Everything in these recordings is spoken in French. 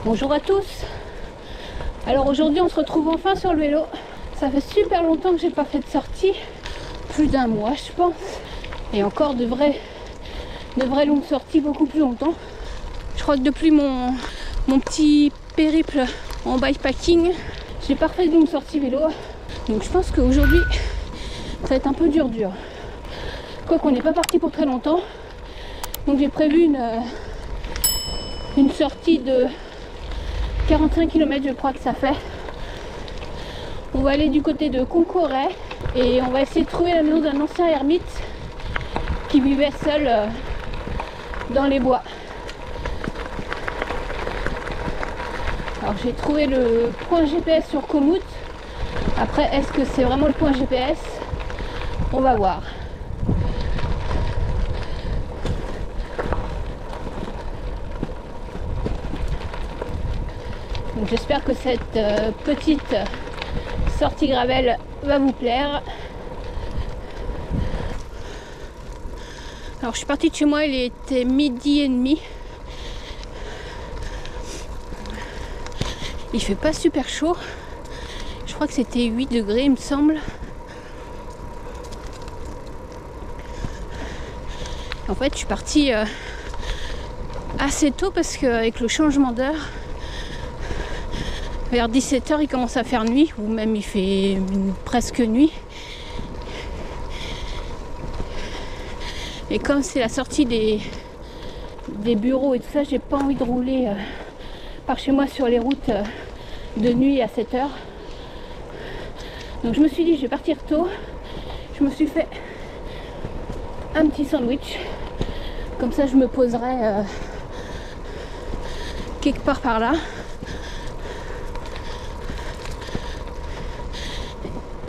Bonjour à tous. Alors aujourd'hui on se retrouve enfin sur le vélo. Ça fait super longtemps que j'ai pas fait de sortie, plus d'un mois je pense, et encore de vraies longues sorties beaucoup plus longtemps. Je crois que depuis mon petit périple en bikepacking, j'ai pas fait de longue sortie vélo, donc je pense qu'aujourd'hui ça va être un peu dur. Quoi qu'on n'est pas parti pour très longtemps, donc j'ai prévu une sortie de 45 km, je crois que ça fait. On va aller du côté de Concoret et on va essayer de trouver la maison d'un ancien ermite qui vivait seul dans les bois. Alors j'ai trouvé le point GPS sur Komoot. Après, est-ce que c'est vraiment le point GPS? On va voir. Donc j'espère que cette petite sortie gravel va vous plaire. Alors je suis partie de chez moi, il était 12h30. Il fait pas super chaud. Je crois que c'était 8 degrés il me semble. En fait je suis partie assez tôt parce qu'avec le changement d'heure, vers 17h il commence à faire nuit, ou même il fait presque nuit. Et comme c'est la sortie des bureaux et tout ça, j'ai pas envie de rouler par chez moi sur les routes de nuit à 7h. Donc je me suis dit je vais partir tôt. Je me suis fait un petit sandwich. Comme ça je me poserai quelque part par là.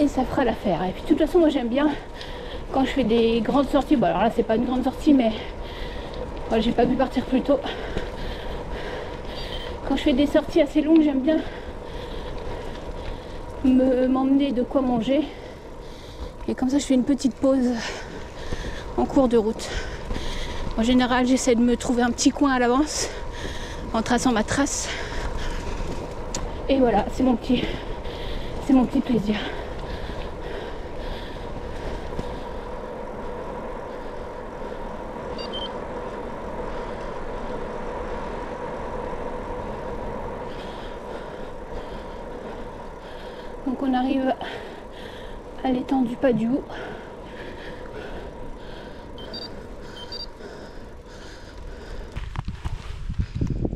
Et ça fera l'affaire. Et puis de toute façon moi j'aime bien quand je fais des grandes sorties. Bon alors là c'est pas une grande sortie, mais voilà, j'ai pas pu partir plus tôt. Quand je fais des sorties assez longues, j'aime bien m'emmener de quoi manger. Et comme ça je fais une petite pause en cours de route. En général j'essaie de me trouver un petit coin à l'avance en traçant ma trace. Et voilà, c'est mon petit plaisir. Donc on arrive à l'étang du Pas-du-Haut.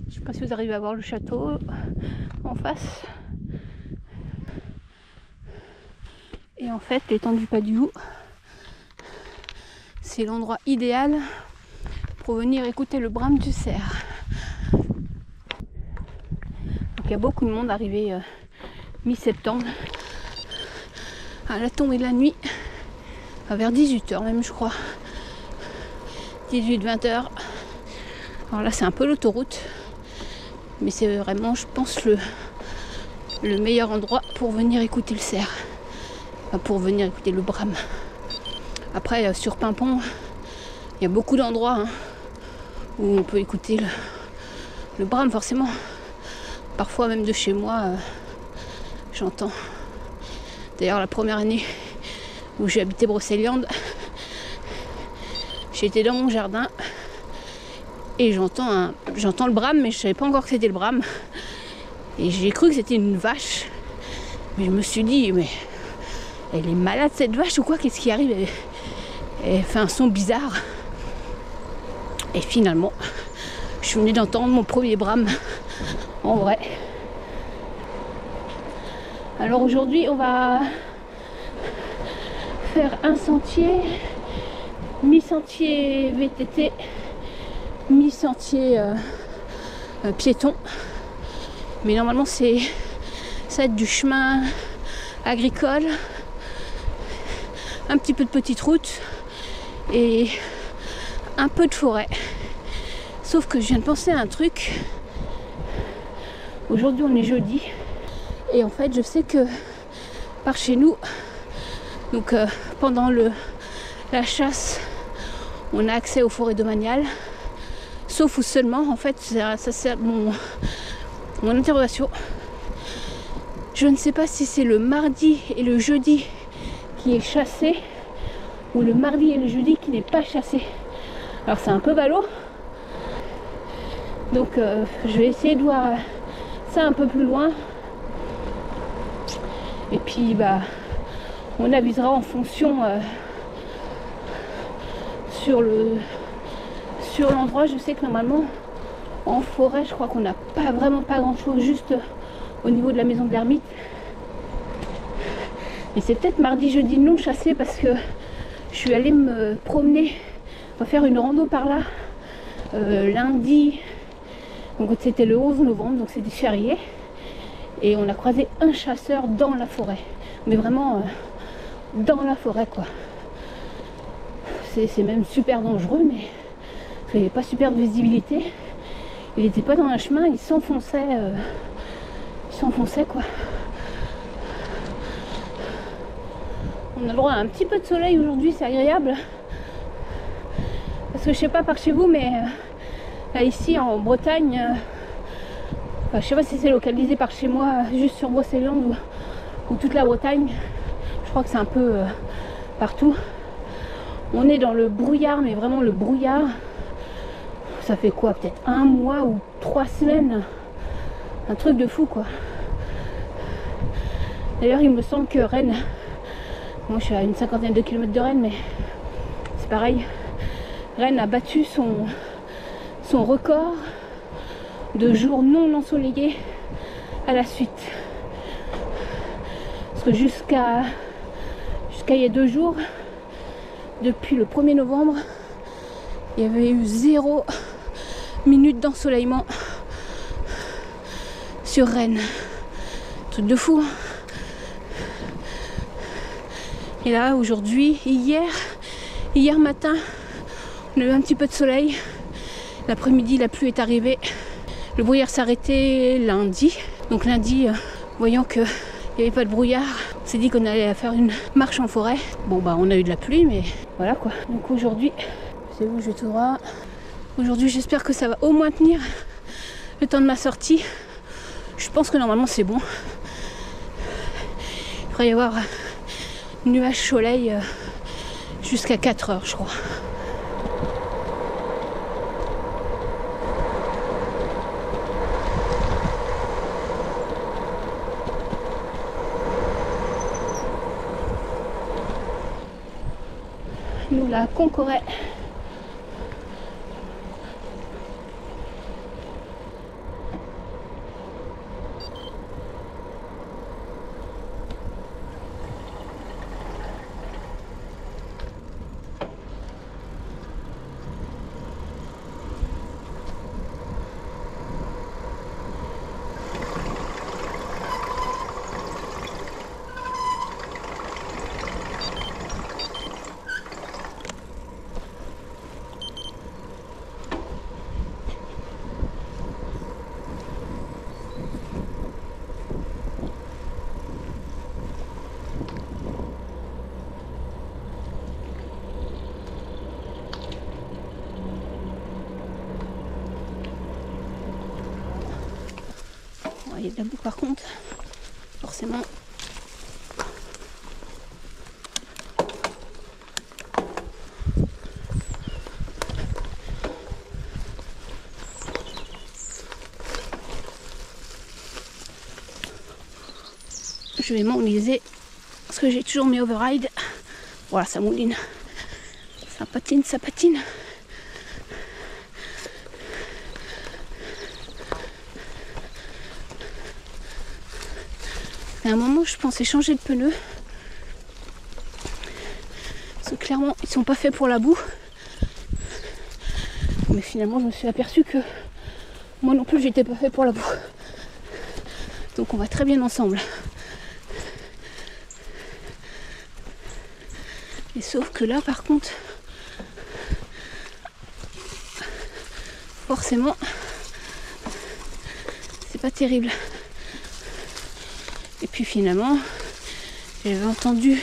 Je sais pas si vous arrivez à voir le château en face. Et en fait, l'étang du Pas-du-Haut, c'est l'endroit idéal pour venir écouter le brame du cerf. Donc il y a beaucoup de monde arrivé mi-septembre, à la tombée de la nuit, vers 18h même je crois, 18-20h. Alors là c'est un peu l'autoroute, mais c'est vraiment je pense le meilleur endroit pour venir écouter le cerf, enfin, pour venir écouter le brame. Après sur Pimpon il y a beaucoup d'endroits où on peut écouter le brame forcément. Parfois même de chez moi j'entends. D'ailleurs la première année où j'ai habité Brocéliande, j'étais dans mon jardin et j'entends le brame, mais je savais pas encore que c'était le brame. Et j'ai cru que c'était une vache. Mais je me suis dit, mais elle est malade cette vache ou quoi? Qu'est-ce qui arrive? Elle fait un son bizarre. Et finalement, je venais d'entendre mon premier brame en vrai. Alors aujourd'hui on va faire un sentier, mi-sentier VTT, mi-sentier piéton. Mais normalement ça va être du chemin agricole, un petit peu de petite route et un peu de forêt. Sauf que je viens de penser à un truc. Aujourd'hui on est jeudi. Et en fait, je sais que par chez nous, donc pendant la chasse, on a accès aux forêts domaniales, sauf ou seulement, en fait, ça sert, Mon interrogation, je ne sais pas si c'est le mardi et le jeudi qui est chassé ou le mardi et le jeudi qui n'est pas chassé. Alors c'est un peu ballot, donc je vais essayer de voir ça un peu plus loin, et puis bah on avisera en fonction sur l'endroit. Je sais que normalement en forêt, je crois qu'on n'a vraiment pas grand chose, juste au niveau de la maison de l'ermite. Et c'est peut-être mardi, jeudi non chassé, parce que je suis allée me promener, on va faire une rando par là lundi, donc c'était le 11 novembre, donc c'était férié, et on a croisé un chasseur dans la forêt, mais vraiment dans la forêt quoi. C'est même super dangereux, mais il n'y avait pas super de visibilité. Il n'était pas dans un chemin, il s'enfonçait quoi. On a le droit à un petit peu de soleil aujourd'hui, c'est agréable. Parce que je sais pas par chez vous, mais là, ici en Bretagne, enfin, je sais pas si c'est localisé par chez moi, juste sur Brocéliande ou toute la Bretagne. Je crois que c'est un peu partout. On est dans le brouillard, mais vraiment le brouillard. Ça fait quoi, peut-être un mois ou 3 semaines, un truc de fou quoi. D'ailleurs il me semble que Rennes, moi je suis à une 50aine de kilomètres de Rennes, mais c'est pareil, Rennes a battu son record de jours non ensoleillés à la suite. Parce que jusqu'à il y a 2 jours, depuis le 1er novembre, il y avait eu 0 minute d'ensoleillement sur Rennes. Truc de fou. Et là, aujourd'hui, hier matin, on a eu un petit peu de soleil. L'après-midi, la pluie est arrivée. Le brouillard s'est arrêté lundi. Donc lundi, voyant qu'il n'y avait pas de brouillard, on s'est dit qu'on allait faire une marche en forêt. Bon bah on a eu de la pluie, mais voilà quoi. Donc aujourd'hui, c'est où je vais tout droit. Aujourd'hui, j'espère que ça va au moins tenir le temps de ma sortie. Je pense que normalement c'est bon. Il devrait y avoir nuage soleil jusqu'à 4 heures, je crois. Nous, la Concoré. Il y a de la boue par contre, forcément. Je vais m'enliser parce que j'ai toujours mes overrides. Voilà, ça mouline. Ça patine, ça patine. À un moment, je pensais changer de pneus. Parce que clairement, ils sont pas faits pour la boue. Mais finalement, je me suis aperçue que moi non plus, j'étais pas fait pour la boue. Donc on va très bien ensemble. Et sauf que là, par contre, forcément, c'est pas terrible. Et puis finalement, j'avais entendu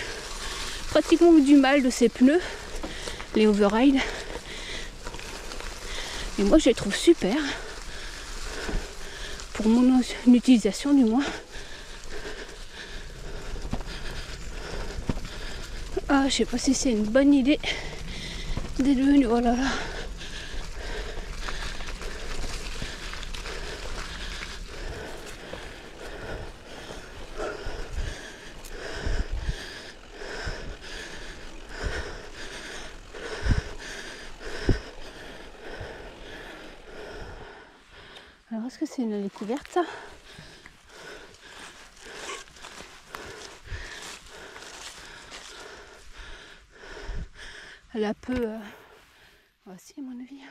pratiquement du mal de ces pneus, les overrides. Et moi je les trouve super. pour mon utilisation du moins. Ah, je sais pas si c'est une bonne idée d'être venu. Oh là là. Alors, est-ce que c'est une allée couverte, ça? Elle est un peu... Ah si, à mon avis.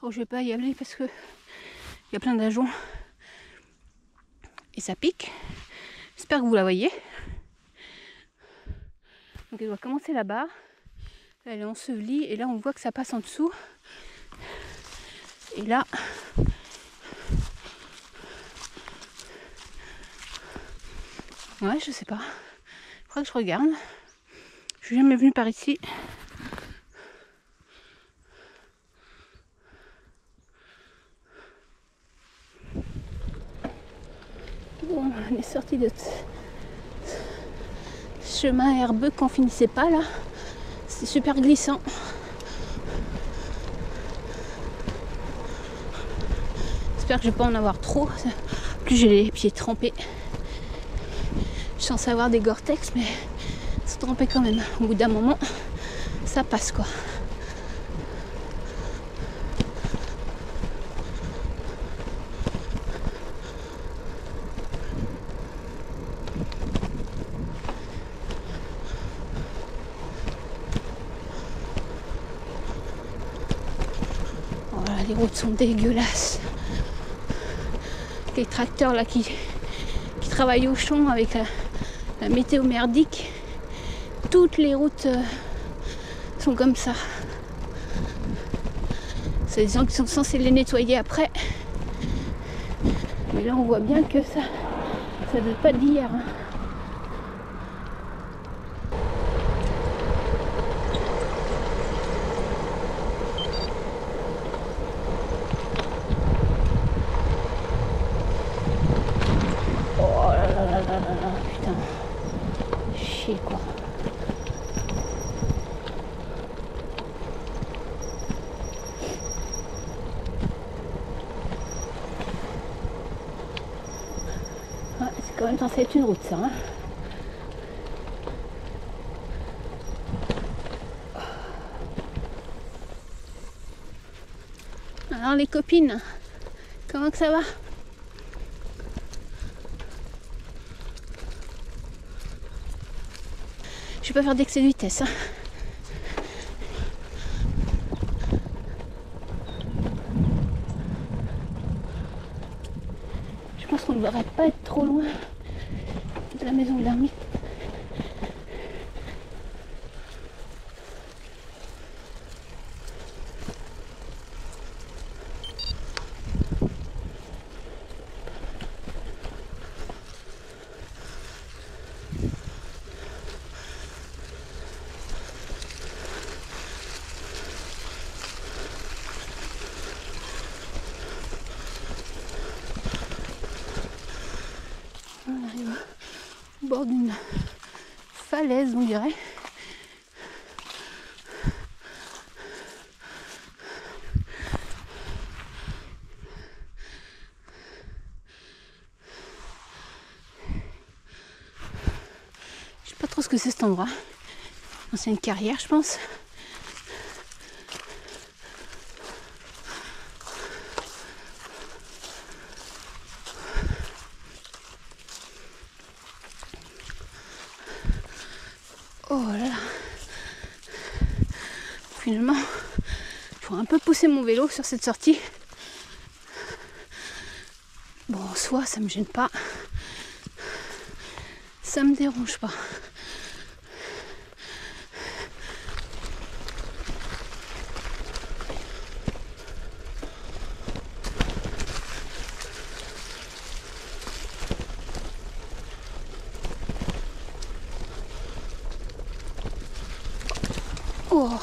Oh, je vais pas y aller parce que il y a plein d'ajoncs. Et ça pique. J'espère que vous la voyez. Donc elle doit commencer là-bas. Là, elle est ensevelie. Et là, on voit que ça passe en dessous. Et là... Ouais, je sais pas. Il faudra que je regarde. Je suis jamais venue par ici. Bon, on est sorti de ce chemin herbeux qu'on finissait pas là. C'est super glissant. J'espère que je vais pas en avoir trop. En plus, j'ai les pieds trempés. Je suis censée avoir des Gore-Tex, mais c'est trempé quand même. Au bout d'un moment, ça passe quoi. Voilà, les routes sont dégueulasses. Les tracteurs là qui travaillent au champ avec la météo merdique. Toutes les routes sont comme ça. C'est des gens qui sont censés les nettoyer après. Mais là on voit bien que ça date pas d'hier. Hein. Oh là là là là là là, putain. Chier quoi. Ouais, c'est quand même censé être une route ça. Hein. Alors les copines, comment que ça va? Je vais pas faire d'excès de vitesse. Hein. Je pense qu'on ne devrait pas être trop loin de la maison de l'ermite. On arrive au bord d'une falaise, on dirait. Je sais pas trop ce que c'est cet endroit. C'est une carrière, je pense. Oh là là. Finalement, il faut un peu pousser mon vélo sur cette sortie. Bon, en soi, ça me gêne pas. Ça me dérange pas. Oh.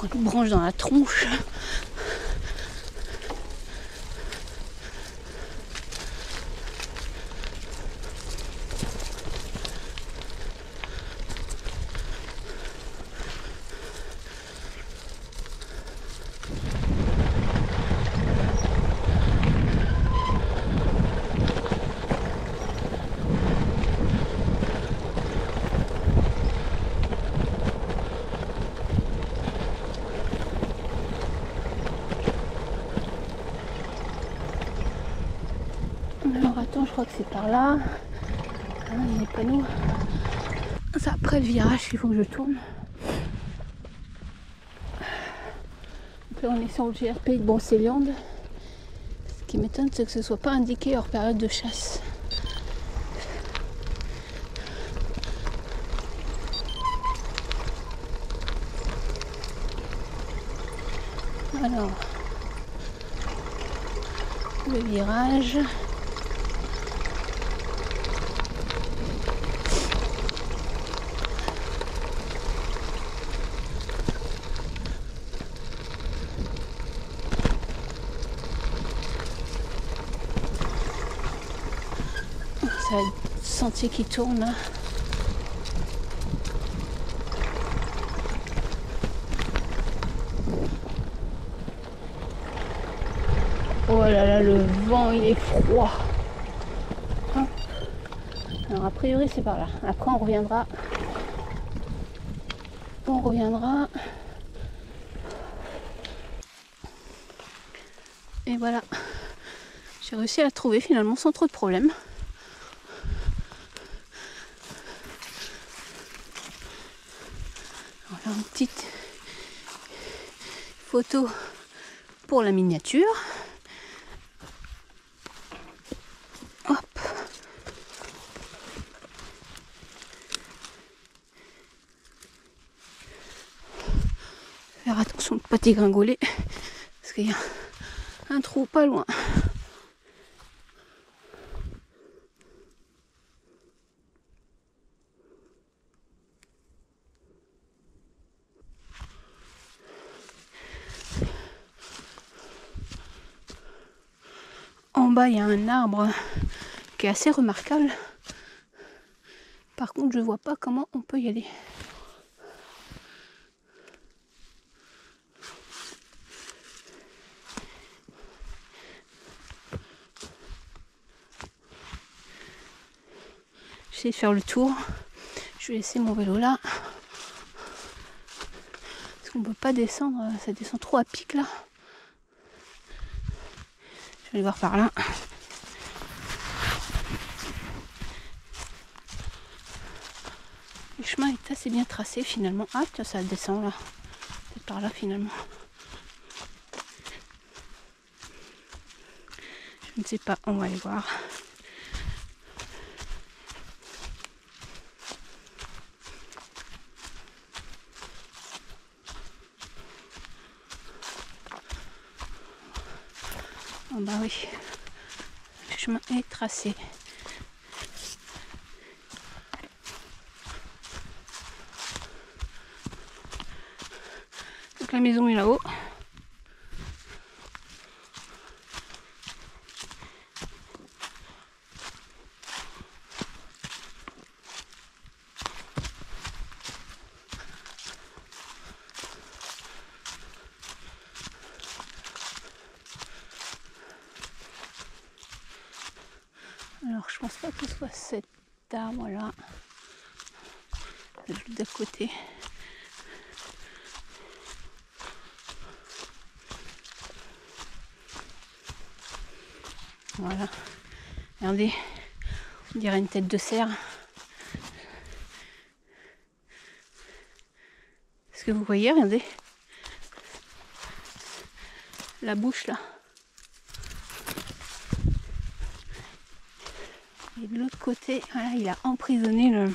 prend une branche dans la tronche. Alors attends, je crois que c'est par là. Ah, il y a des panneaux. C'est après le virage qu'il faut que je tourne. Donc là on est sur le GRP de Brocéliande. Ce qui m'étonne, c'est que ce ne soit pas indiqué hors période de chasse. Alors, le virage. C'est le sentier qui tourne là. Oh là là, le vent il est froid. Hein, alors a priori c'est par là. Après on reviendra. On reviendra. Et voilà. J'ai réussi à la trouver finalement sans trop de problèmes. Voilà une petite photo pour la miniature. Hop. Faire attention de ne pas dégringoler parce qu'il y a un trou pas loin. En bas, il y a un arbre qui est assez remarquable. Par contre, je vois pas comment on peut y aller. J'essaie de faire le tour. Je vais laisser mon vélo là. Parce qu'on peut pas descendre, ça descend trop à pic là. Je vais aller voir par là. Le chemin est assez bien tracé finalement. Ah tiens, ça descend là. C'est par là finalement. Je ne sais pas, on va aller voir. Oh bah oui, le chemin est tracé. Donc la maison est là-haut. Alors je pense pas que ce soit cet arbre là. Juste d'à côté. Voilà. Regardez, on dirait une tête de cerf. Est-ce que vous voyez, regardez. La bouche là. Et de l'autre côté, voilà, il a emprisonné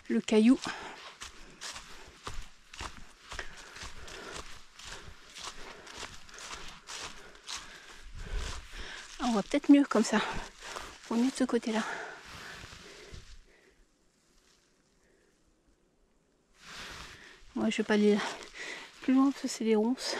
le caillou. Ah, on voit peut-être mieux comme ça. On voit mieux de ce côté-là. Moi, je vais pas aller plus loin parce que c'est des ronces.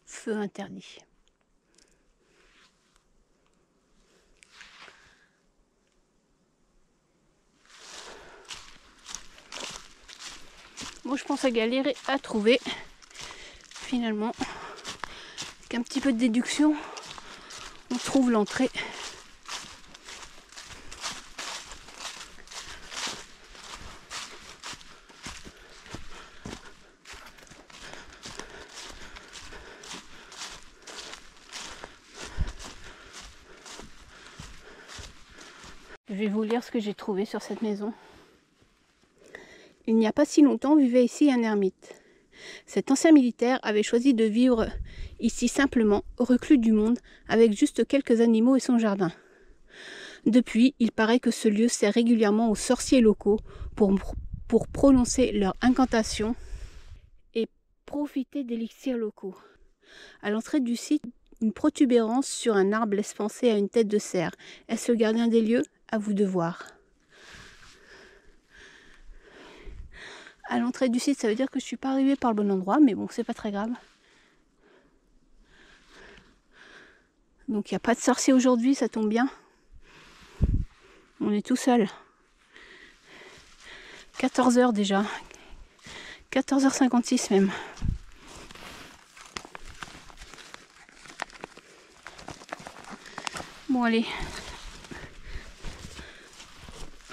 Feu interdit. Moi je pense à galérer à trouver. Finalement, avec un petit peu de déduction, on trouve l'entrée. Je vais vous lire ce que j'ai trouvé sur cette maison. Il n'y a pas si longtemps vivait ici un ermite. Cet ancien militaire avait choisi de vivre ici simplement, reclus du monde, avec juste quelques animaux et son jardin. Depuis, il paraît que ce lieu sert régulièrement aux sorciers locaux pour prononcer leurs incantations et profiter d'élixirs locaux. À l'entrée du site, une protubérance sur un arbre laisse penser à une tête de cerf. Est-ce le gardien des lieux? À vous de voir. À l'entrée du site, ça veut dire que je suis pas arrivée par le bon endroit, mais bon, c'est pas très grave. Donc il n'y a pas de sorcier aujourd'hui, ça tombe bien. On est tout seul. 14h déjà. 14h56 même. Bon allez.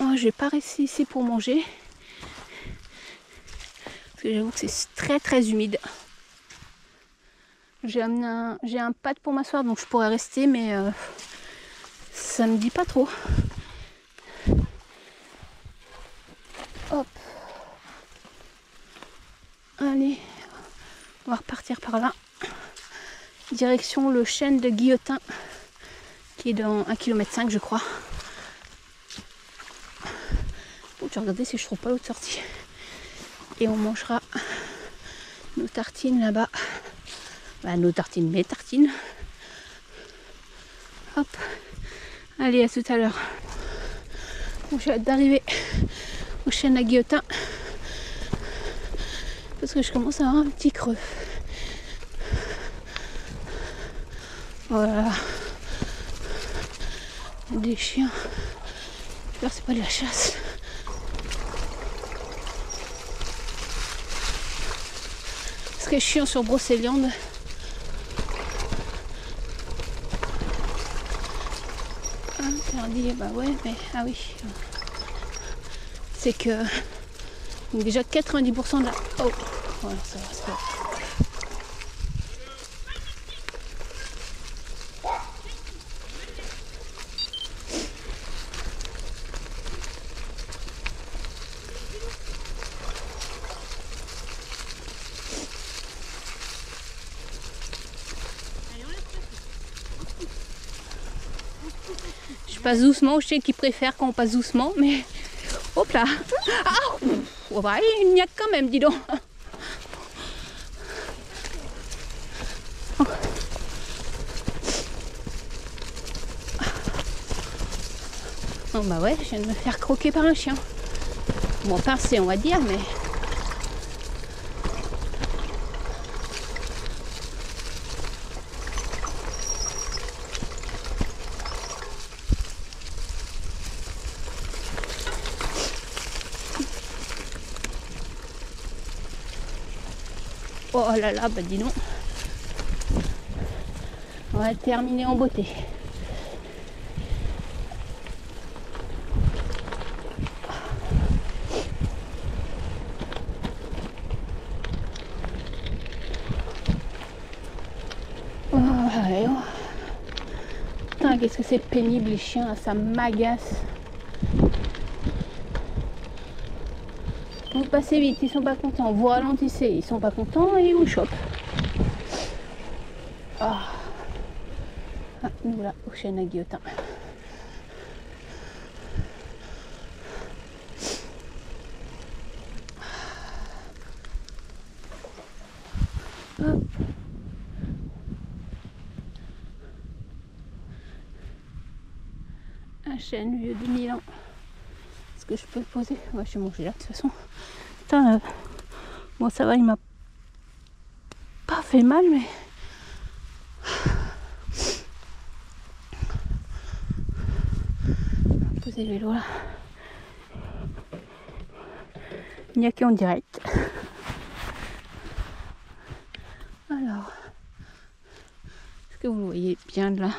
Oh, je vais pas rester ici pour manger. Parce que j'avoue que c'est très très humide. J'ai un pad pour m'asseoir, donc je pourrais rester, mais ça me dit pas trop. Hop. Allez, on va repartir par là. Direction le chêne de Guillotin, qui est dans 1,5 km je crois. Bon, je vais regarder si je trouve pas l'autre sortie. Et on mangera nos tartines là-bas. Bah, nos tartines, mes tartines. Hop. Allez, à tout à l'heure. Bon, j'ai hâte d'arriver au chêne à Guillotin. Parce que je commence à avoir un petit creux. Voilà. Des chiens. J'espère que c'est pas de la chasse. Ce qui est chiant sur Brocéliande, interdit, bah ouais, mais ah oui, c'est que donc déjà 90% de la... Oh, voilà, ça va, c'est pas... Je passe doucement, je sais qu'ils préfèrent quand on passe doucement, mais... Hop là. Ah, oh, bah, il y a quand même, dis donc. Oh bah ouais, je viens de me faire croquer par un chien. Bon, pincé on va dire, mais... Oh là là, bah dis donc. On va terminer en beauté. Oh, allez, oh. Putain, qu'est-ce que c'est pénible les chiens, ça m'agace. Vous passez vite, ils sont pas contents. Vous ralentissez, ils sont pas contents et ils vous chopent. Ah, nous là, au chêne à Guillotin. Hop. chêne vieux de 1000 ans. Est-ce que je peux le poser? Ouais, je vais manger là de toute façon. Putain, bon ça va, il m'a pas fait mal, mais... On va poser le vélo là. Il n'y a qu'en direct. Alors, est-ce que vous le voyez bien de là?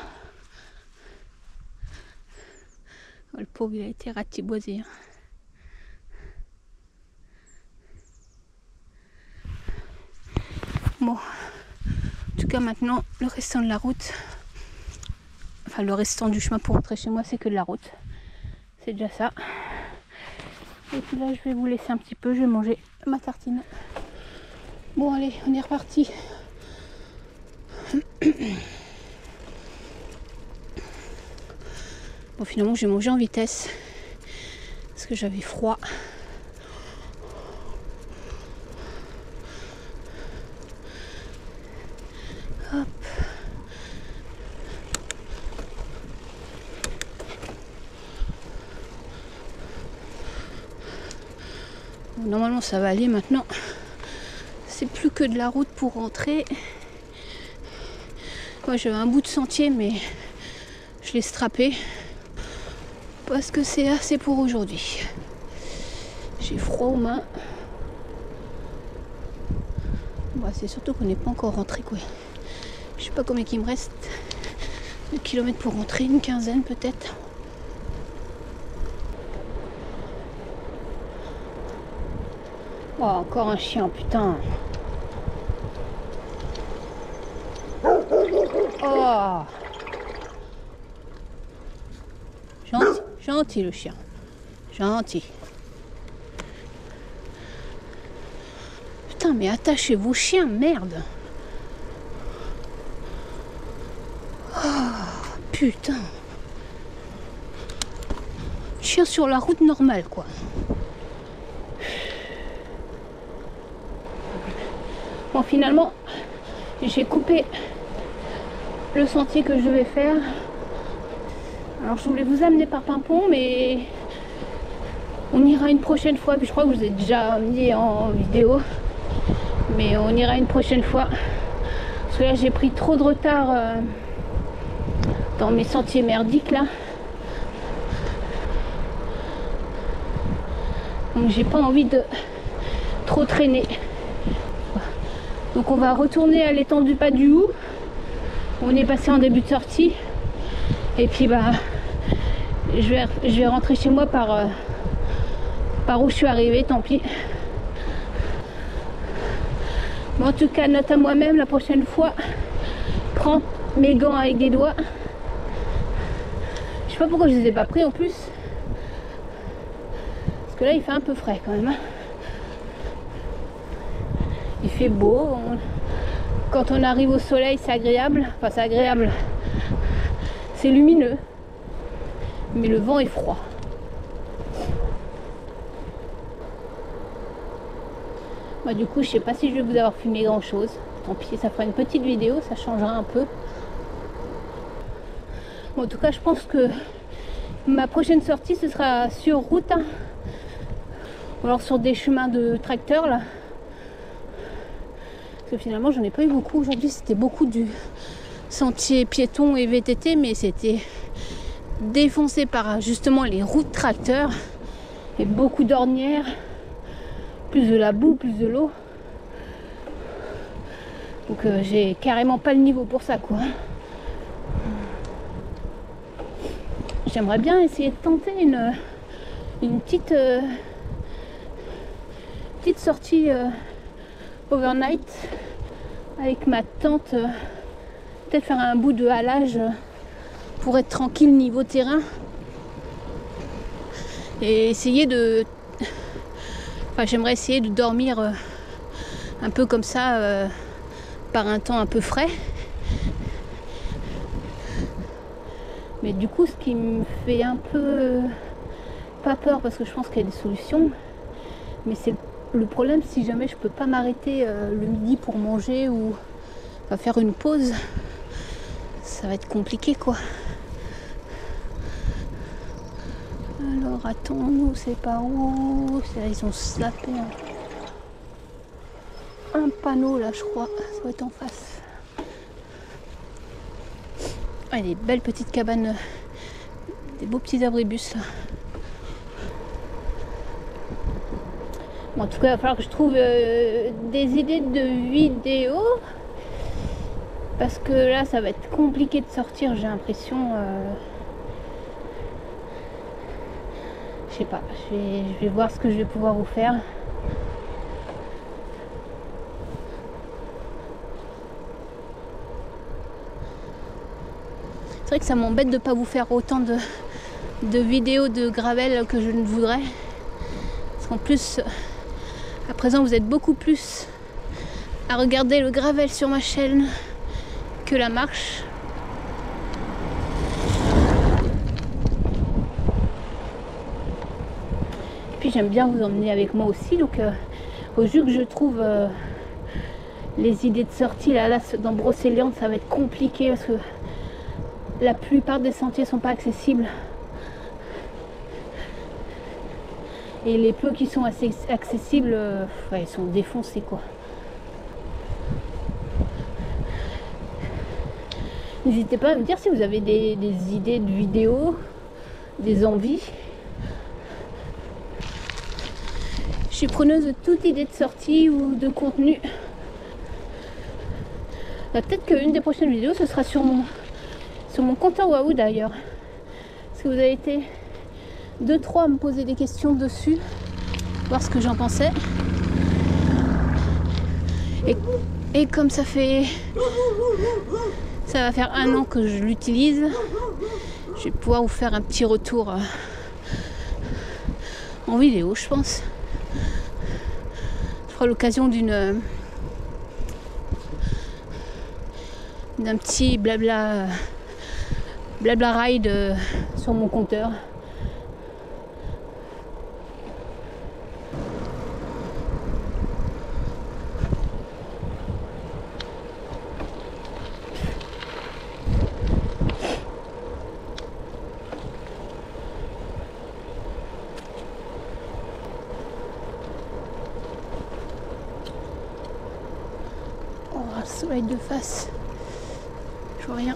Oh, le pauvre, il a été ratiboisé. Hein. Bon, en tout cas maintenant, le restant de la route, enfin le restant du chemin pour rentrer chez moi, c'est que de la route. C'est déjà ça. Et puis là, je vais vous laisser un petit peu, je vais manger ma tartine. Bon, allez, on est reparti. Bon, finalement, j'ai mangé en vitesse parce que j'avais froid. Hop. Bon, normalement, ça va aller maintenant. C'est plus que de la route pour rentrer. Moi, j'avais un bout de sentier, mais je l'ai strappé parce que c'est assez pour aujourd'hui. J'ai froid aux mains. Bah, c'est surtout qu'on n'est pas encore rentré, quoi. Je sais pas combien il me reste de kilomètres pour rentrer, une quinzaine peut-être. Oh, encore un chien, putain. Oh, gentil, gentil le chien, gentil. Putain, mais attachez vos chiens, merde. Oh, putain. Chien sur la route normale, quoi. Bon, finalement, j'ai coupé le sentier que je devais faire. Alors, je voulais vous amener par Pimpon, mais on ira une prochaine fois. Puis je crois que je vous ai déjà amené en vidéo, mais on ira une prochaine fois. Parce que là, j'ai pris trop de retard dans mes sentiers merdiques là. Donc, j'ai pas envie de trop traîner. Donc on va retourner à l'étang du Pas du Hou. On est passé en début de sortie. Et puis bah je vais rentrer chez moi par où je suis arrivée, tant pis. Bon, en tout cas, note à moi-même la prochaine fois. Prends mes gants avec des doigts. Je sais pas pourquoi je les ai pas pris en plus. Parce que là il fait un peu frais quand même. Hein. Il fait beau, quand on arrive au soleil c'est agréable, enfin c'est agréable, c'est lumineux, mais le vent est froid. Bah, du coup je sais pas si je vais vous avoir filmé grand chose, tant pis, ça fera une petite vidéo, ça changera un peu. Bon, en tout cas je pense que ma prochaine sortie ce sera sur route, hein. Ou alors sur des chemins de tracteurs là. Parce que finalement j'en ai pas eu beaucoup aujourd'hui, c'était beaucoup du sentier piéton et VTT, mais c'était défoncé par justement les routes tracteurs et beaucoup d'ornières, plus de la boue, plus de l'eau. Donc j'ai carrément pas le niveau pour ça, quoi. J'aimerais bien essayer de tenter une petite sortie overnight avec ma tente, peut-être faire un bout de halage pour être tranquille niveau terrain et essayer de, enfin j'aimerais essayer de dormir un peu comme ça par un temps un peu frais, mais du coup ce qui me fait un peu pas peur, parce que je pense qu'il y a des solutions, mais c'est le problème, si jamais je peux pas m'arrêter le midi pour manger ou faire une pause, ça va être compliqué, quoi. Alors attends-nous, c'est par où? Ils ont sapé un panneau là, je crois. Ça doit être en face. Ah, des belles petites cabanes, des beaux petits abribus là. Bon, en tout cas, il va falloir que je trouve des idées de vidéos. Parce que là, ça va être compliqué de sortir, j'ai l'impression. Je sais pas, je vais voir ce que je vais pouvoir vous faire. C'est vrai que ça m'embête de ne pas vous faire autant de vidéos de gravel que je ne voudrais. Parce qu'en plus, à présent, vous êtes beaucoup plus à regarder le gravel sur ma chaîne que la marche. Puis j'aime bien vous emmener avec moi aussi, donc au vu que je trouve les idées de sortie là dans Brocéliande, ça va être compliqué parce que la plupart des sentiers sont pas accessibles et les peu qui sont assez accessibles, ils sont défoncés quoi. N'hésitez pas à me dire si vous avez des idées de vidéos, des envies. Je suis preneuse de toute idée de sortie ou de contenu. Peut-être qu'une des prochaines vidéos, ce sera sur mon compteur Wahoo d'ailleurs. Parce que vous avez été 2-3 à me poser des questions dessus, voir ce que j'en pensais. Et comme ça va faire 1 an que je l'utilise, je vais pouvoir vous faire un petit retour en vidéo, je pense. Je ferai l'occasion d'un petit blabla ride sur mon compteur. Le soleil de face, je vois rien.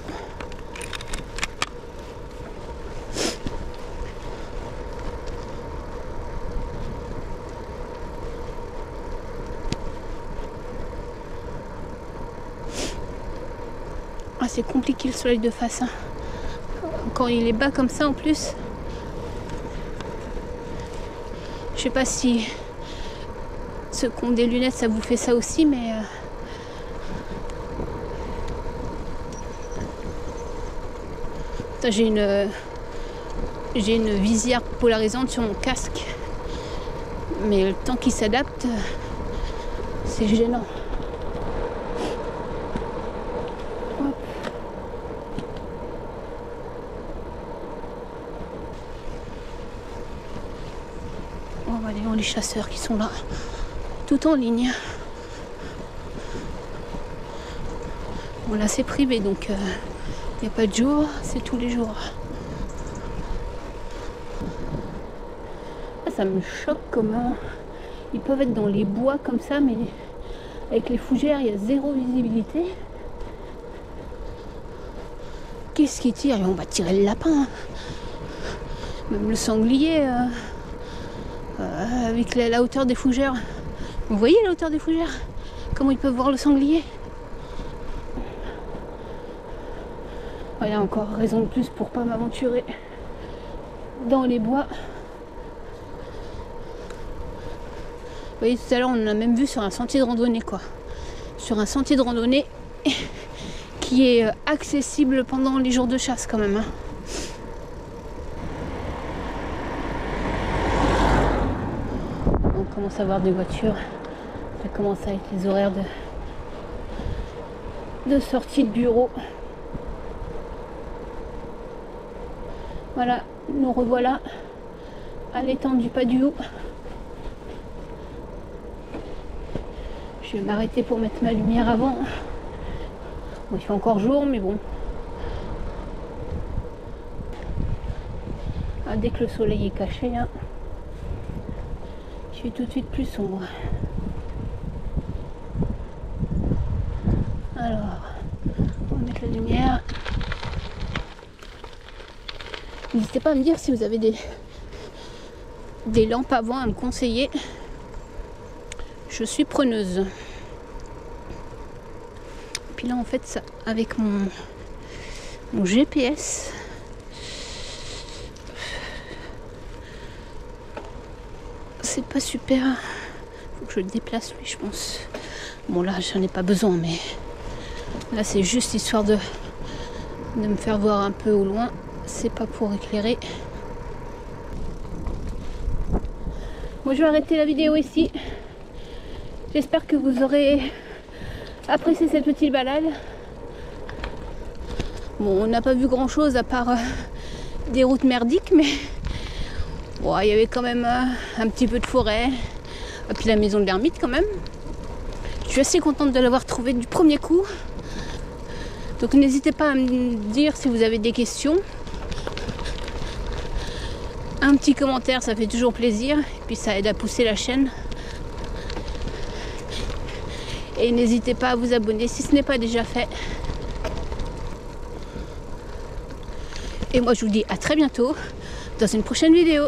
Ah, c'est compliqué le soleil de face, hein. Quand il est bas comme ça en plus. Je sais pas si ceux qui ont des lunettes ça vous fait ça aussi, mais j'ai une visière polarisante sur mon casque, mais le temps qui s'adapte, c'est gênant. Hop. On va aller voir les chasseurs qui sont là, tout en ligne. Bon là c'est privé donc il n'y a pas de jour, c'est tous les jours. Ah, ça me choque comment ils peuvent être dans les bois comme ça, mais avec les fougères il y a zéro visibilité. Qu'est-ce qu'ils tirent? On va tirer le lapin, même le sanglier, avec la hauteur des fougères. Vous voyez la hauteur des fougères? Comment ils peuvent voir le sanglier? Voilà, encore raison de plus pour pas m'aventurer dans les bois. Vous voyez, tout à l'heure, on en a même vu sur un sentier de randonnée, quoi. Sur un sentier de randonnée qui est accessible pendant les jours de chasse, quand même, hein. On commence à voir des voitures. Ça commence à être les horaires de sortie de bureau. Voilà, nous revoilà à l'étang du Paduot. Je vais m'arrêter pour mettre ma lumière avant. Bon, il fait encore jour, mais bon. Ah, Ah, dès que le soleil est caché, hein, il fait tout de suite plus sombre. Alors, on va mettre la lumière. N'hésitez pas à me dire si vous avez des lampes avant à me conseiller. Je suis preneuse. Puis là en fait ça, avec mon GPS, c'est pas super. Faut que je le déplace lui, je pense. Bon là j'en ai pas besoin, mais là c'est juste histoire de me faire voir un peu au loin. C'est pas pour éclairer. Moi je vais arrêter la vidéo ici. J'espère que vous aurez apprécié cette petite balade. Bon, on n'a pas vu grand chose à part des routes merdiques, mais bon, il y avait quand même un petit peu de forêt. Et puis la maison de l'ermite quand même. Je suis assez contente de l'avoir trouvée du premier coup. Donc n'hésitez pas à me dire si vous avez des questions. Un petit commentaire, ça fait toujours plaisir. Et puis ça aide à pousser la chaîne. Et n'hésitez pas à vous abonner si ce n'est pas déjà fait. Et moi je vous dis à très bientôt dans une prochaine vidéo.